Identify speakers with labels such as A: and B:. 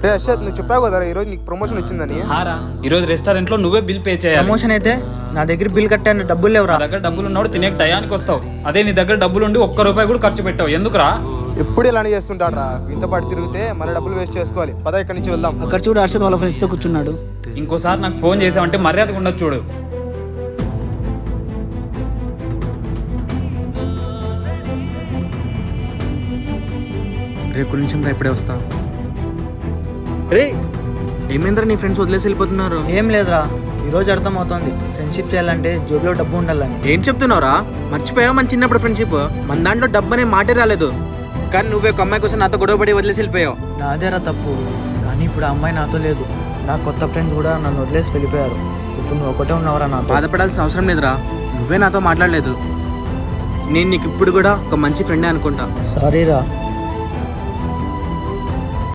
A: రే అర్షద్, నువ్వు చెప్పావు కదా ఈ రోజు నీకు ప్రమోషన్ వచ్చిందని.
B: హారా, ఈ రోజు రెస్టారెంట్ లో నువ్వే బిల్ పే చేయాలి.
C: ప్రమోషన్ అయితే నా దగ్గర బిల్ కట్టాను, డబ్బులు లేవురా.
B: నా దగ్గర డబ్బులు ఉన్నాడు, తినే టయానికి వస్తావు. అదే నీ దగ్గర డబ్బులు ఉండి ₹1 కూడా ఖర్చు పెట్టావు, ఎందుకురా?
A: ఎప్పుడు ఇలానే చేస్తుంటాడు రా. ఇంత పాటు తిరిగితే మన డబ్బులు వేస్ట్ చేసుకోవాలి. పద ఇక్కడి నుంచి వెళ్దాం.
C: అక్కడ చూడు, హర్షద్ వాళ్ళ ఫ్రెండ్స్ తో కూర్చున్నాడు.
B: ఇంకోసారి నాకు ఫోన్ చేసావంటే మర్యాదగా ఉండదు చూడు.
D: రేపు నిమిషం రా, ఇప్పుడే వస్తా. రే ఏమైందిరా, నీ ఫ్రెండ్స్ వదిలేసి వెళ్ళిపోతున్నారు?
C: ఏం లేదురా, ఈ రోజు అర్థమవుతోంది ఫ్రెండ్షిప్ చేయాలంటే జోబులో డబ్బు ఉండాలని.
D: ఏం చెప్తున్నావురా? మర్చిపోయావా మన చిన్నప్పుడు ఫ్రెండ్షిప్? మన దాంట్లో డబ్బు అనే మాటే రాలేదు. కానీ నువ్వే ఒక అమ్మాయి కోసం నాతో గొడవపడి వదిలేసి వెళ్ళిపోయావు.
C: నాదేరా తప్పు, కానీ ఇప్పుడు ఆ అమ్మాయి నాతో లేదు. నా కొత్త ఫ్రెండ్స్ కూడా నన్ను వదిలేసి వెళ్ళిపోయారు. ఇప్పుడు నువ్వు ఒకటే ఉన్నావురా నాతో.
D: బాధపడాల్సిన అవసరం లేదురా, నువ్వే నాతో మాట్లాడలేదు. నేను నీకు ఇప్పుడు కూడా ఒక మంచి ఫ్రెండే అనుకుంటా.
C: సారీరా.